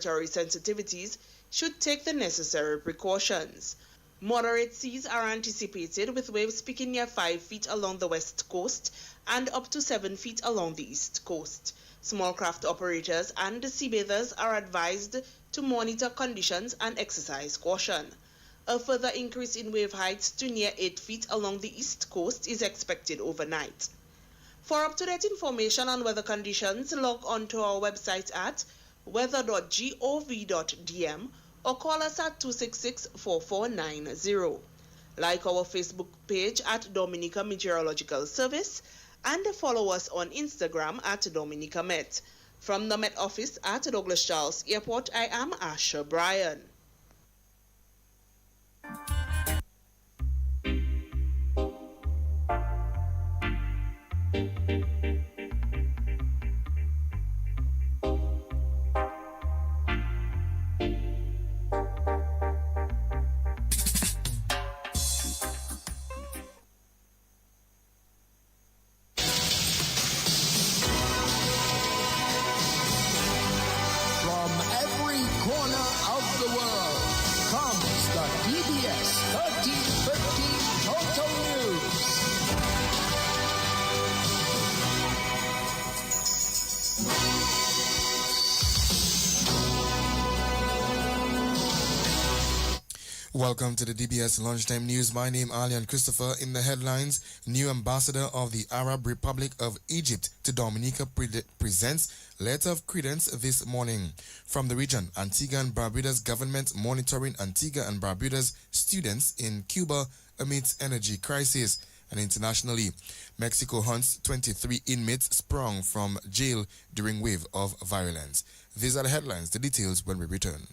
migratory sensitivities should take the necessary precautions. Moderate seas are anticipated, with waves peaking near 5 feet along the west coast and up to 7 feet along the east coast. Small craft operators and seabathers are advised to monitor conditions and exercise caution. A further increase in wave heights to near 8 feet along the east coast is expected overnight. For up-to-date information on weather conditions, log on to our website at weather.gov.dm or call us at 266-4490. Like our Facebook page at Dominica Meteorological Service and follow us on Instagram at Dominica Met. From the Met office at Douglas Charles Airport, I am Asha Bryan. DBS 1315 Total News. Welcome to the DBS Lunchtime News. My name is Alian Christopher. In the headlines, new ambassador of the Arab Republic of Egypt to Dominica presents letter of credence this morning. From the region, Antigua and Barbuda's government monitoring Antigua and Barbuda's students in Cuba amidst energy crisis. And internationally, Mexico hunts 23 inmates sprung from jail during wave of violence. These are the headlines. The details when we return.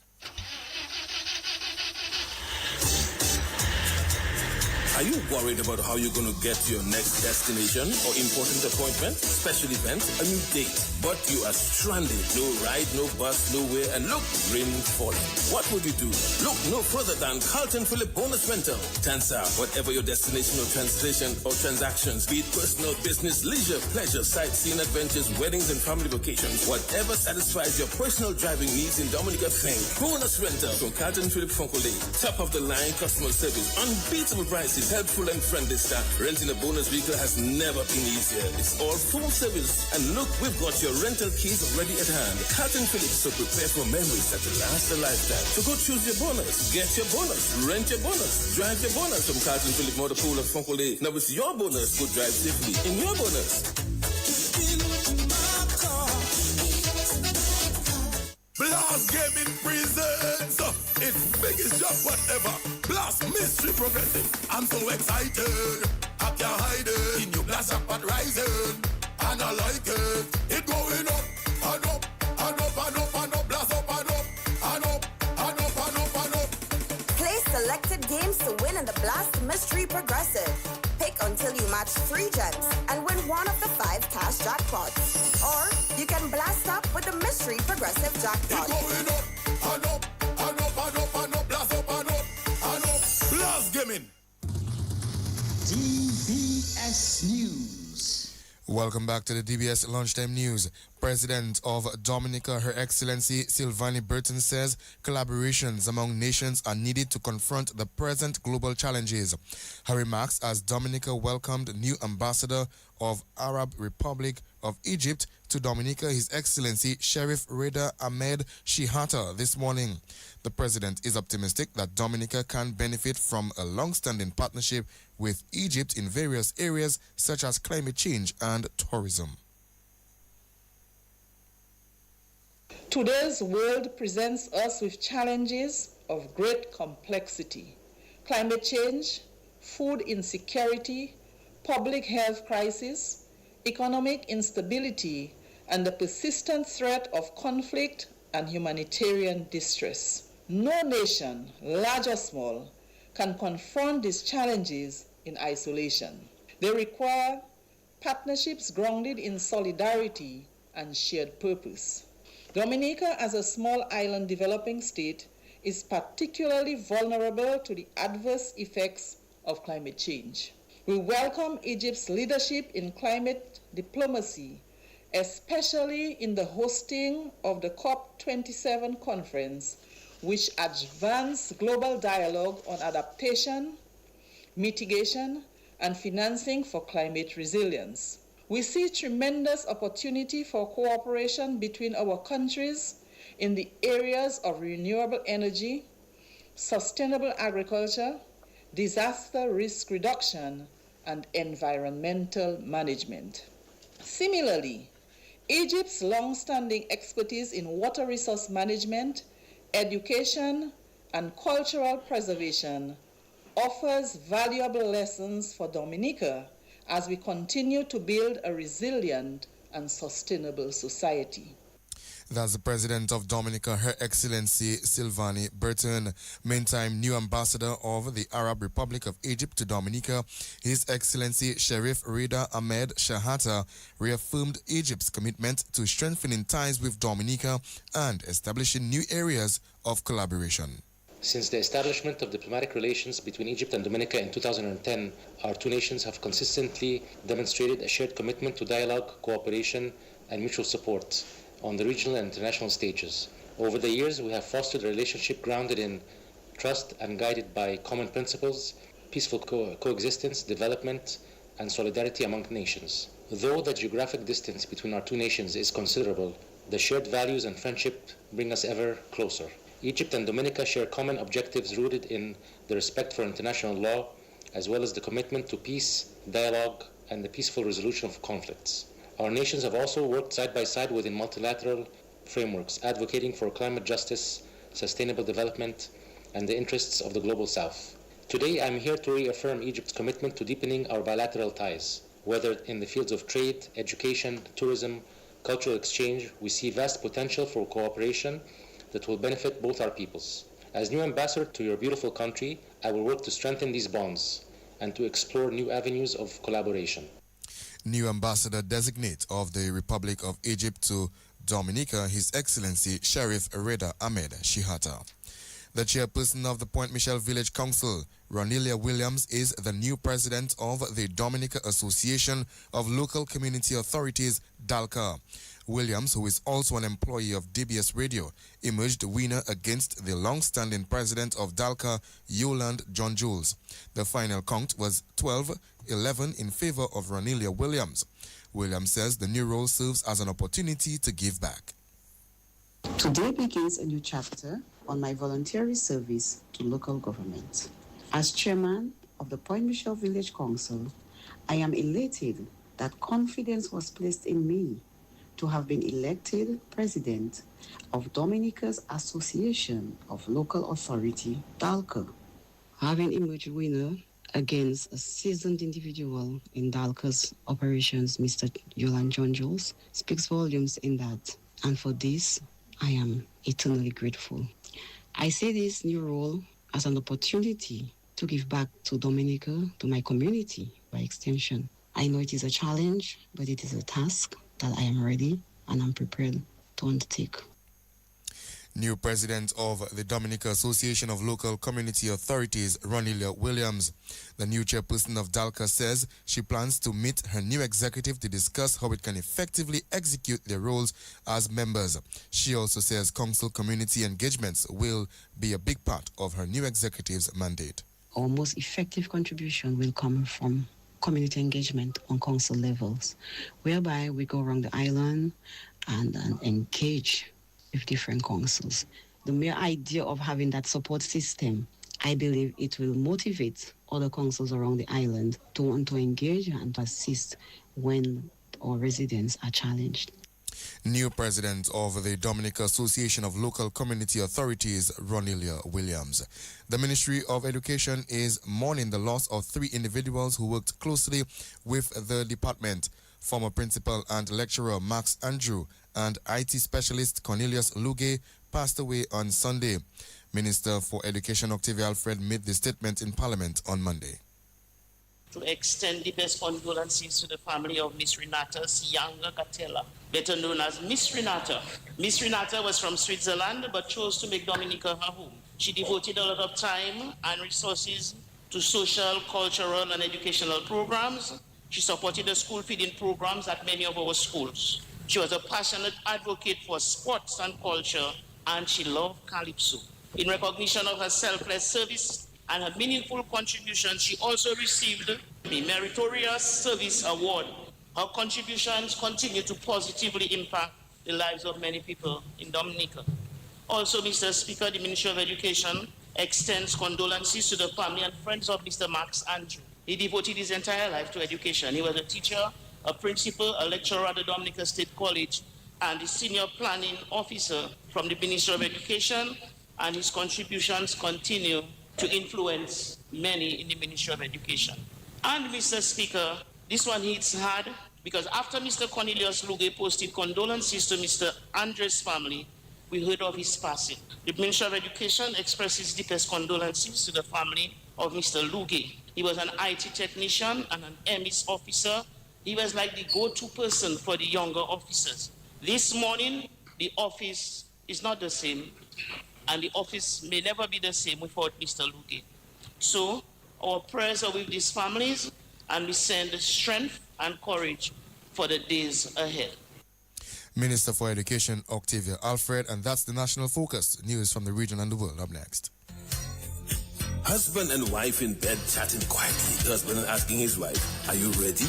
Are you worried about how you're going to get to your next destination or important appointment, special event, a new date, but you are stranded? No ride, no bus, nowhere, and look, rain falling. What would you do? Look no further than Carlton Phillip Bonus Rental. Tansa, whatever your destination or translation or transactions, be it personal, business, leisure, pleasure, sightseeing, adventures, weddings, and family vacations, whatever satisfies your personal driving needs in Dominica, think Bonus Rental from Carlton Phillip Fonkole. Top of the line customer service, unbeatable prices, helpful and friendly staff. Renting a bonus vehicle has never been easier. It's all full service. And look, we've got your rental keys already at hand. Carlton Phillips, so prepare for memories that will last a lifetime. So go choose your bonus, get your bonus, rent your bonus, drive your bonus from Carlton Phillips Motor Pool at Fonkole. Now it's your bonus. Go drive safely in your bonus. Blast Gaming presents its biggest job whatever. Blast Mystery Progressive. I'm so excited. I can't hide it. In your blast up and rising. And I like it. It going up and up and up and up and up. Blast up and up and up and up and up and up. Play selected games to win in the Blast Mystery Progressive. Pick until you match 3 gems and win one of the 5 cash jackpots. Or you can blast up with the Mystery Progressive jackpot. It's going up and up and up and up and up. Blast up and up and up. Blast Gaming. DBS News. Welcome back to the DBS Lunchtime News. President of Dominica, Her Excellency Sylvanie Burton, says collaborations among nations are needed to confront the present global challenges. Her remarks as Dominica welcomed new ambassador of Arab Republic of Egypt to Dominica, His Excellency Sheriff Reda Ahmed Shihata, this morning. The president is optimistic that Dominica can benefit from a long-standing partnership with Egypt in various areas such as climate change and tourism. Today's world presents us with challenges of great complexity. Climate change, food insecurity, public health crisis, economic instability, and the persistent threat of conflict and humanitarian distress. No nation, large or small, can confront these challenges in isolation. They require partnerships grounded in solidarity and shared purpose. Dominica, as a small island developing state, is particularly vulnerable to the adverse effects of climate change. We welcome Egypt's leadership in climate diplomacy, especially in the hosting of the COP27 conference, which advanced global dialogue on adaptation, mitigation, and financing for climate resilience. We see tremendous opportunity for cooperation between our countries in the areas of renewable energy, sustainable agriculture, disaster risk reduction, and environmental management. Similarly, Egypt's long-standing expertise in water resource management, education, and cultural preservation offers valuable lessons for Dominica as we continue to build a resilient and sustainable society. That's the President of Dominica, Her Excellency Sylvanie Burton. Meantime, new ambassador of the Arab Republic of Egypt to Dominica, His Excellency Sherif Reda Ahmed Shahata, reaffirmed Egypt's commitment to strengthening ties with Dominica and establishing new areas of collaboration. Since the establishment of diplomatic relations between Egypt and Dominica in 2010, our two nations have consistently demonstrated a shared commitment to dialogue, cooperation, and mutual support on the regional and international stages. Over the years, we have fostered a relationship grounded in trust and guided by common principles, peaceful coexistence, development, and solidarity among nations. Though the geographic distance between our two nations is considerable, the shared values and friendship bring us ever closer. Egypt and Dominica share common objectives rooted in the respect for international law, as well as the commitment to peace, dialogue, and the peaceful resolution of conflicts. Our nations have also worked side by side within multilateral frameworks, advocating for climate justice, sustainable development, and the interests of the global South. Today, I'm here to reaffirm Egypt's commitment to deepening our bilateral ties. Whether in the fields of trade, education, tourism, cultural exchange, we see vast potential for cooperation that will benefit both our peoples. As new ambassador to your beautiful country, I will work to strengthen these bonds and to explore new avenues of collaboration. New ambassador designate of the Republic of Egypt to Dominica, His Excellency Sherif Reda Ahmed Shihata. The chairperson of the Point Michel Village Council, Ronelia Williams, is the new president of the Dominica Association of Local Community Authorities, DALCA. Williams, who is also an employee of DBS Radio, emerged winner against the long-standing president of DALCA, Yolande John Jules. The final count was 12-11 in favor of Ronelia Williams. Williams says the new role serves as an opportunity to give back. Today begins a new chapter on my voluntary service to local government. As chairman of the Point Michel Village Council, I am elated that confidence was placed in me to have been elected president of Dominica's Association of Local Authority, DALCA. Having emerged winner against a seasoned individual in DALCA's operations, Mr. Yolande John Jules, speaks volumes in that. And for this, I am eternally grateful. I see this new role as an opportunity to give back to Dominica, to my community by extension. I know it is a challenge, but it is a task that I am ready and I'm prepared to undertake. New president of the Dominica Association of Local Community Authorities, Ronelia Williams. The new chairperson of DALCA says she plans to meet her new executive to discuss how it can effectively execute their roles as members. She also says council community engagements will be a big part of her new executive's mandate. Our most effective contribution will come from community engagement on council levels, whereby we go around the island and engage with different councils. The mere idea of having that support system, I believe it will motivate other councils around the island to want to engage and to assist when our residents are challenged. New president of the Dominica Association of Local Community Authorities, Ronelia Williams. The Ministry of Education is mourning the loss of 3 individuals who worked closely with the department. Former principal and lecturer Max Andrew and IT specialist Cornelius Luge passed away on Sunday. Minister for Education Octavia Alfred made the statement in Parliament on Monday. To extend the best condolences to the family of Miss Renata Sianga Catella, better known as Miss Renata. Miss Renata was from Switzerland but chose to make Dominica her home. She devoted a lot of time and resources to social, cultural, and educational programs. She supported the school feeding programs at many of our schools. She was a passionate advocate for sports and culture, and she loved calypso. In recognition of her selfless service and her meaningful contributions, she also received the Meritorious Service Award. Her contributions continue to positively impact the lives of many people in Dominica. Also, Mr. Speaker, the Ministry of Education extends condolences to the family and friends of Mr. Max Andrew. He devoted his entire life to education. He was a teacher, a principal, a lecturer at the Dominica State College, and the senior planning officer from the Ministry of Education, and his contributions continue to influence many in the Ministry of Education. And Mr. Speaker, this one hits hard because after Mr. Cornelius Luge posted condolences to Mr. Andre's family, we heard of his passing. The Ministry of Education expresses deepest condolences to the family of Mr. Luge. He was an IT technician and an MIS officer. He was like the go-to person for the younger officers. This morning, the office is not the same, and the office may never be the same without Mr. Luge. So, our prayers are with these families, and we send strength and courage for the days ahead. Minister for Education, Octavia Alfred, and that's the National Focus. News from the region and the world. Up next. Husband and wife in bed chatting quietly. Husband asking his wife, "Are you ready?"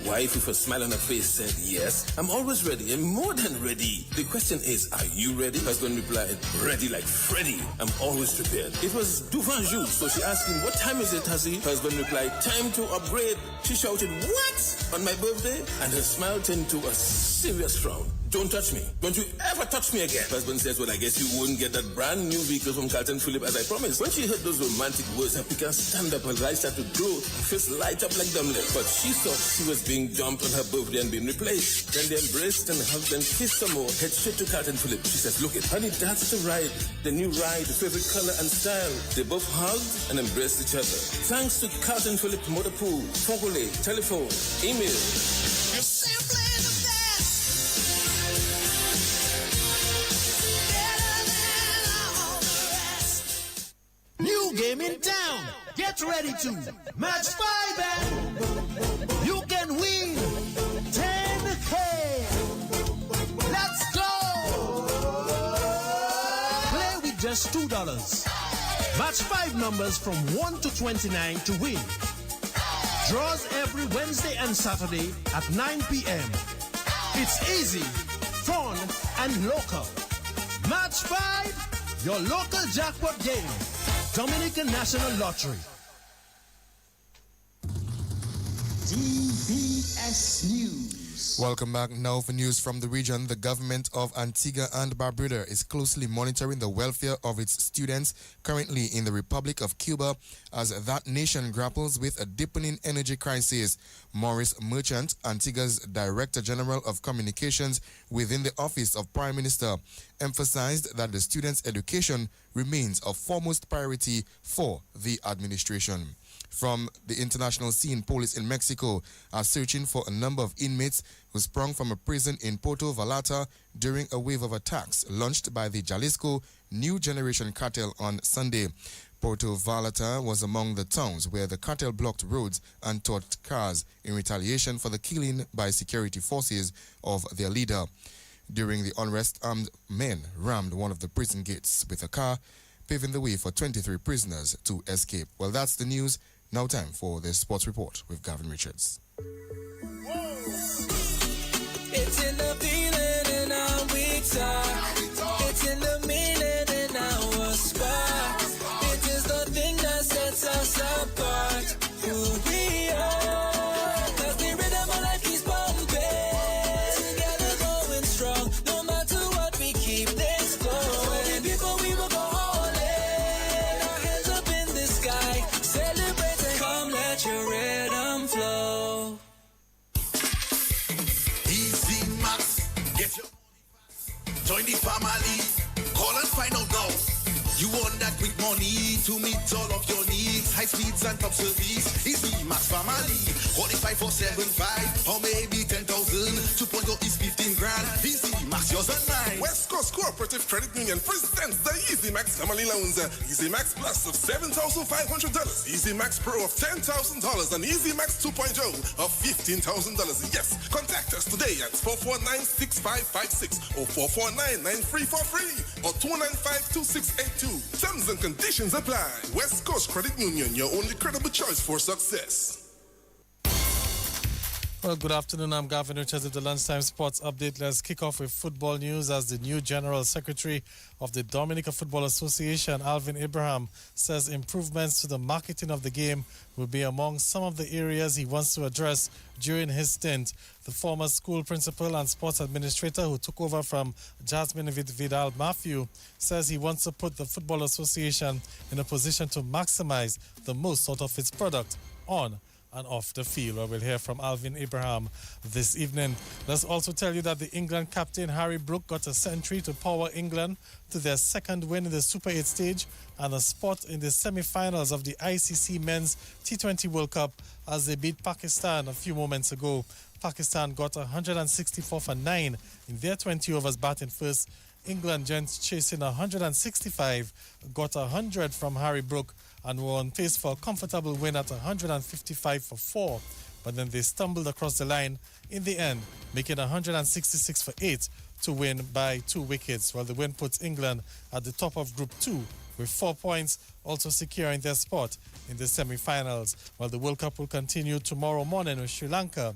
Wife with a smile on her face said, "Yes, I'm always ready and more than ready." The question is, are you ready? Husband replied, "Ready like Freddy. I'm always prepared." It was devant jour, so she asked him, "What time is it, Hussy?" Husband replied, "Time to upgrade." She shouted, "What? On my birthday?" And her smile turned to a serious frown. "Don't touch me. Don't you ever touch me again." Husband says, "Well, I guess you won't get that brand new vehicle from Carlton Phillip as I promised." When she heard those romantic words, her picker stand up, her eyes started to glow, her face light up like dumblet. But she thought she was being dumped on her birthday and being replaced. Then they embraced and hugged and kissed some more. Head straight to Carlton Phillip. She says, "Look it, honey, that's the ride. The new ride, the favorite color and style." They both hugged and embraced each other. Thanks to Carlton Phillip Motor Pool, Fogole, telephone, email. You're simply the best. Better than all the rest. New game in town. Get ready to match 5 and you can win 10K. Let's go. Play with just $2. Match 5 numbers from 1 to 29 to win. Draws every Wednesday and Saturday at 9 p.m. It's easy, fun, and local. Match 5, your local jackpot game. Dominican National Lottery. DBS News. Welcome back. Now for news from the region. The government of Antigua and Barbuda is closely monitoring the welfare of its students currently in the Republic of Cuba as that nation grapples with a deepening energy crisis. Maurice Merchant, Antigua's Director General of Communications within the Office of Prime Minister, emphasized that the students' education remains a foremost priority for the administration. From the international scene, police in Mexico are searching for a number of inmates who sprung from a prison in Puerto Vallarta during a wave of attacks launched by the Jalisco New Generation Cartel on Sunday. Puerto Vallarta was among the towns where the cartel blocked roads and towed cars in retaliation for the killing by security forces of their leader. During the unrest, armed men rammed one of the prison gates with a car, paving the way for 23 prisoners to escape. Well, that's the news. Now time for the sports report with Gavin Richards. It's in the feeling in our weak side. It's in the meaning in our spot. It is the thing that sets us apart. Who we are. Cause the rhythm of life keeps pumping. Together going strong. No matter what, we keep this going. Before we will go all in. Our hands up in the sky. Celebrate and come let your rhythm flow. Easy Max, get your join the family. Call and find out now. You want that quick money to meet all of your needs. High speeds and top service. Easy Max family. Qualify for 7.5 or maybe 10,000. 2.0 is 15 grand. Easy Max yours and mine. West Coast Cooperative Credit Union presents the Easy Max Family Loans. Easy Max Plus of $7,500. Easy Max Pro of $10,000 and Easy Max 2.0 of $15,000. Yes, contact us today at 449-6556 or 449-9343 or 295-2682. Terms and conditions apply. West Coast Credit Union, your only credible choice for success. Well, good afternoon. I'm Gavin Richards with the Lunchtime Sports Update. Let's kick off with football news as the new General Secretary of the Dominica Football Association, Alvin Abraham, says improvements to the marketing of the game will be among some of the areas he wants to address during his stint. The former school principal and sports administrator who took over from Jasmine Vidal Matthew says he wants to put the Football Association in a position to maximize the most out of its product on and off the field. Well, we'll hear from Alvin Abraham this evening. Let's also tell you that the England captain Harry Brook got a century to power England to their second win in the Super 8 stage and a spot in the semi-finals of the ICC Men's T20 World Cup as they beat Pakistan a few moments ago. Pakistan got 164 for 9 in their 20 overs batting first. England gents chasing 165 got 100 from Harry Brook and were on pace for a comfortable win at 155 for 4. But then they stumbled across the line in the end, making 166 for 8 to win by 2 wickets. Well, the win puts England at the top of Group 2 with 4 points, also securing their spot in the semi-finals. Well, the World Cup will continue tomorrow morning with Sri Lanka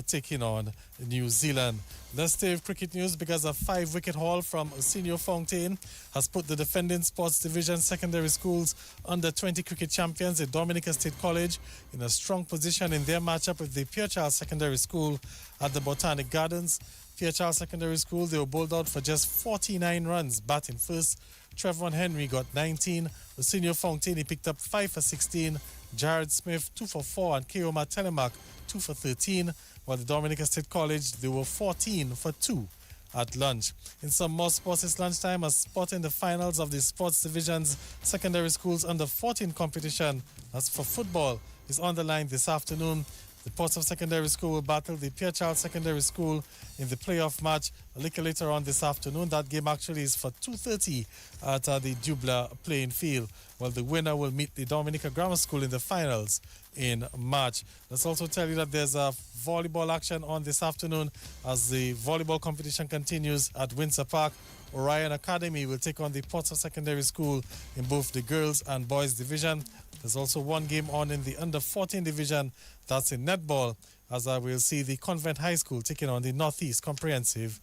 taking on New Zealand. Let's stay with cricket news because a 5-wicket haul from Arsenio Fontaine has put the defending Sports Division Secondary Schools Under-20 cricket champions at Dominica State College in a strong position in their matchup with the Pierre Charles Secondary School at the Botanic Gardens. Pierre Charles Secondary School, they were bowled out for just 49 runs batting first. Trevor Henry got 19. Arsenio Fontaine, he picked up 5 for 16. Jared Smith, 2 for 4. And Keoma Telemark, 2 for 13. While the Dominica State College, they were 14 for 2 at lunch. In some more sports this lunchtime, a spot in the finals of the Sports Division's Secondary Schools Under-14 competition, that's for football, is on the line this afternoon. The Portsmouth Secondary School will battle the Pierre Charles Secondary School in the playoff match a little later on this afternoon. That game actually is for 2:30 at the Dubla playing field. Well, the winner will meet the Dominica Grammar School in the finals in March. Let's also tell you that there's a volleyball action on this afternoon as the volleyball competition continues at Windsor Park. Orion Academy will take on the Portsmouth Secondary School in both the girls and boys division. There's also one game on in the under-14 division, that's in netball, as I will see the Convent High School taking on the Northeast Comprehensive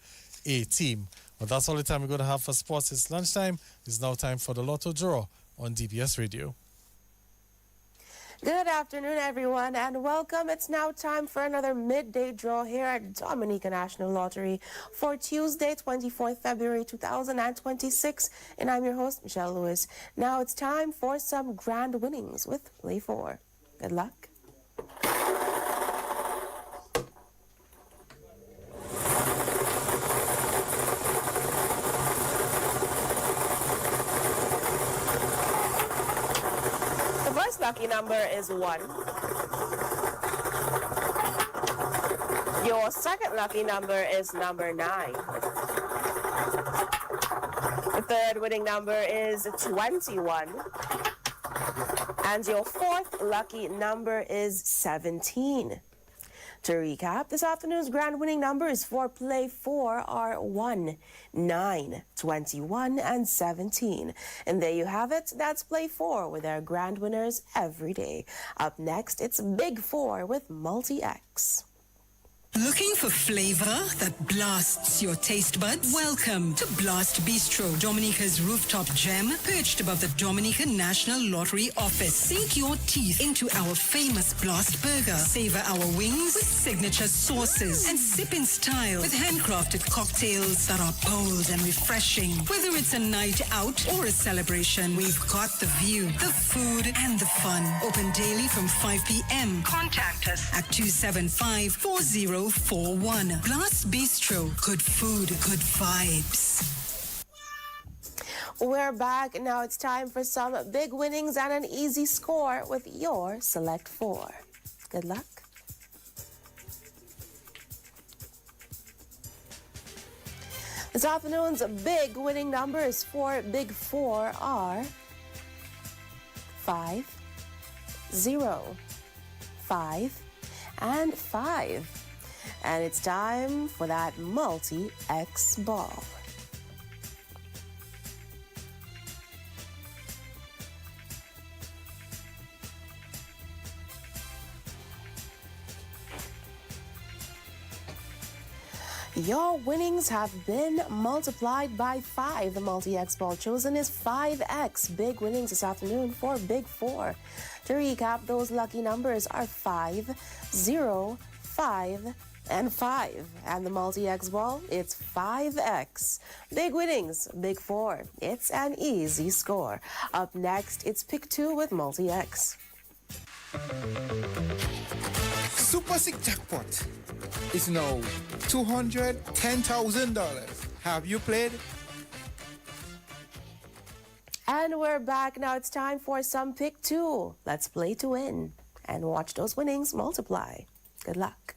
A team. Well, that's all the time we're going to have for sports this lunchtime. It's now time for the Lotto Draw on DBS Radio. Good afternoon, everyone, and welcome. It's now time for another midday draw here at Dominica National Lottery for Tuesday, 24th February 2026. And I'm your host, Michelle Lewis. Now it's time for some grand winnings with Play 4. Good luck. Lucky number is 1. Your second lucky number is number 9. The third winning number is 21. And your fourth lucky number is 17. To recap, this afternoon's grand winning numbers for Play 4 are 1, 9, 21, and 17. And there you have it. That's Play 4 with our grand winners every day. Up next, it's Big 4 with Multi-X. Looking for flavor that blasts your taste buds? Welcome to Blast Bistro, Dominica's rooftop gem, perched above the Dominica National Lottery office. Sink your teeth into our famous Blast Burger. Savor our wings with signature sauces and sip in style with handcrafted cocktails that are bold and refreshing. Whether it's a night out or a celebration, we've got the view, the food, and the fun. Open daily from 5 p.m. Contact us at 275-4041. Blast Bistro. Good food, good vibes. We're back. Now it's time for some big winnings and an easy score with your Select 4. Good luck. This afternoon's big winning numbers for Big Four are 5, 0, 5, and 5. And it's time for that multi-X ball. Your winnings have been multiplied by 5. The multi-X ball chosen is 5X. Big winnings this afternoon for Big Four. To recap, those lucky numbers are 5, 0, 5, and 5. And the multi-X ball, it's 5X. Big winnings, Big Four. It's an easy score. Up next, it's Pick 2 with multi-X. Super Sick Jackpot is now $210,000. Have you played? And we're back. Now it's time for some Pick 2. Let's play to win and watch those winnings multiply. Good luck.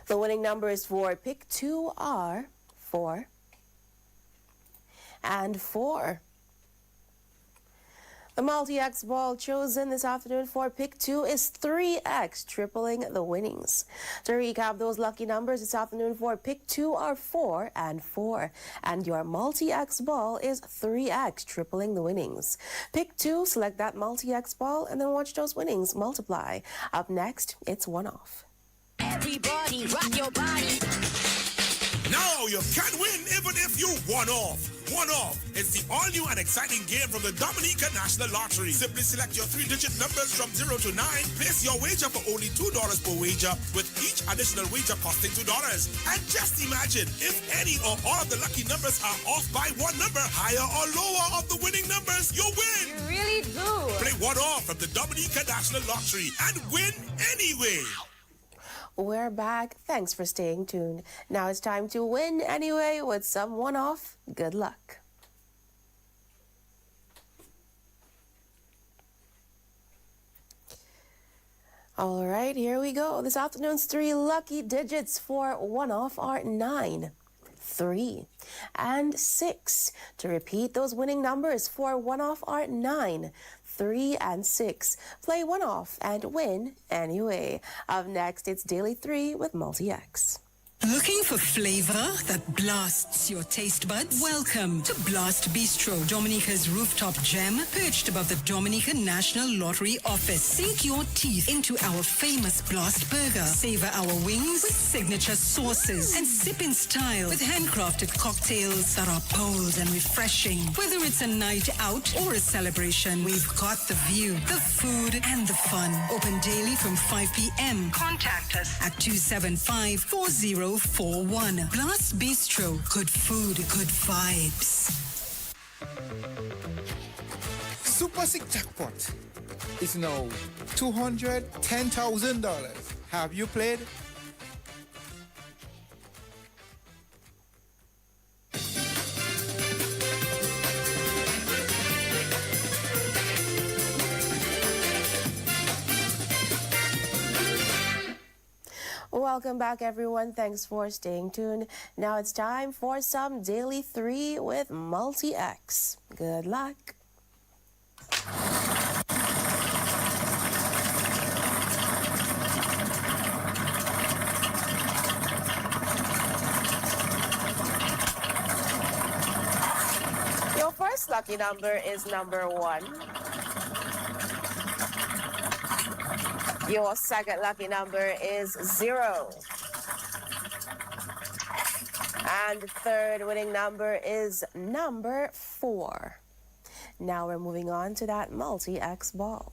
The winning numbers for Pick 2 are 4 and 4. The multi-X ball chosen this afternoon for Pick 2 is 3X, tripling the winnings. To recap, those lucky numbers this afternoon for Pick 2 are 4 and 4. And your multi-X ball is 3X, tripling the winnings. Pick 2, select that multi-X ball, and then watch those winnings multiply. Up next, it's One Off. Everybody rock your body. Now you can win even if you one off. One Off is the all-new and exciting game from the Dominica National Lottery. Simply select your 3-digit numbers from 0 to 9. Place your wager for only $2 per wager, with each additional wager costing $2. And just imagine, if any or all of the lucky numbers are off by one number, higher or lower of the winning numbers, you win. You really do. Play One Off from the Dominica National Lottery and win anyway. We're back. Thanks for staying tuned. Now it's time to win anyway with some One Off. Good luck. All right, here we go. This afternoon's 3 lucky digits for One Off are 9, 3, and 6. To repeat, those winning numbers for One Off are 9, 3, and 6. Play One Off and win anyway. Up next, it's Daily 3 with multi-X. Looking for flavor that blasts your taste buds? Welcome to Blast Bistro, Dominica's rooftop gem, perched above the Dominica National Lottery office. Sink your teeth into our famous Blast Burger. Savor our wings with signature sauces and sip in style with handcrafted cocktails that are bold and refreshing. Whether it's a night out or a celebration, we've got the view, the food, and the fun. Open daily from 5 p.m. Contact us at 275-4041. Blast Bistro. Good food, good vibes. Super Sick Jackpot is now $210,000. Have you played? Welcome back, everyone. Thanks for staying tuned. Now it's time for some Daily 3 with multi-X. Good luck. Your first lucky number is number 1. Your second lucky number is 0. And the third winning number is number 4. Now we're moving on to that multi-X ball.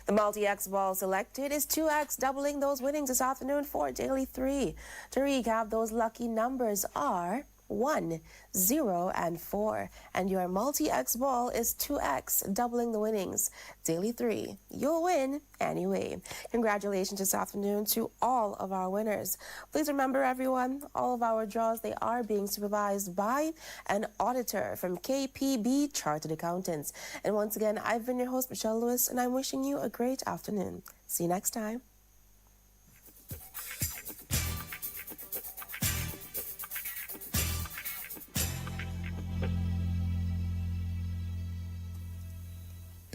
The multi-X ball selected is 2X, doubling those winnings this afternoon for Daily 3. To recap, those lucky numbers are 1, 0, and 4. And your multi-X ball is 2X, doubling the winnings. Daily 3. You'll win anyway. Congratulations this afternoon to all of our winners. Please remember, everyone, all of our draws, they are being supervised by an auditor from KPB Chartered Accountants. And once again, I've been your host, Michelle Lewis, and I'm wishing you a great afternoon. See you next time.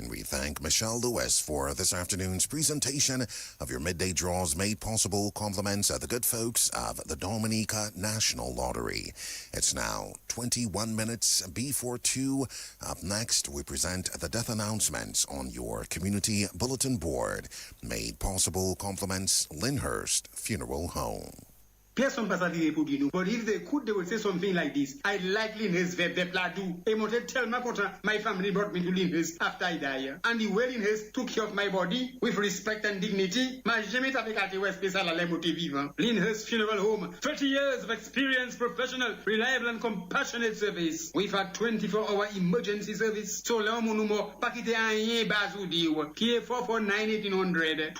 We thank Michelle Lewis for this afternoon's presentation of your midday draws made possible. Compliments of the good folks of the Dominica National Lottery. It's now 21 minutes before 2. Up next, we present the death announcements on your community bulletin board. Made possible. Compliments Lyndhurst Funeral Home. Personne passe à dire pour nous. But if they could, they would say something like this. I like Lyndhurst very pladu. I wanted to tell my family brought me to Lyndhurst after I die. And the way Lyndhurst took care of my body with respect and dignity, m'a jamais tapé quartier ouest spécial à l'amour vivant. Lyndhurst Funeral Home. 30 years of experience, professional, reliable and compassionate service. We've had 24-hour emergency service. So là, mon numéro, pas quitter un yen bazou diou. Qui est 449-1800.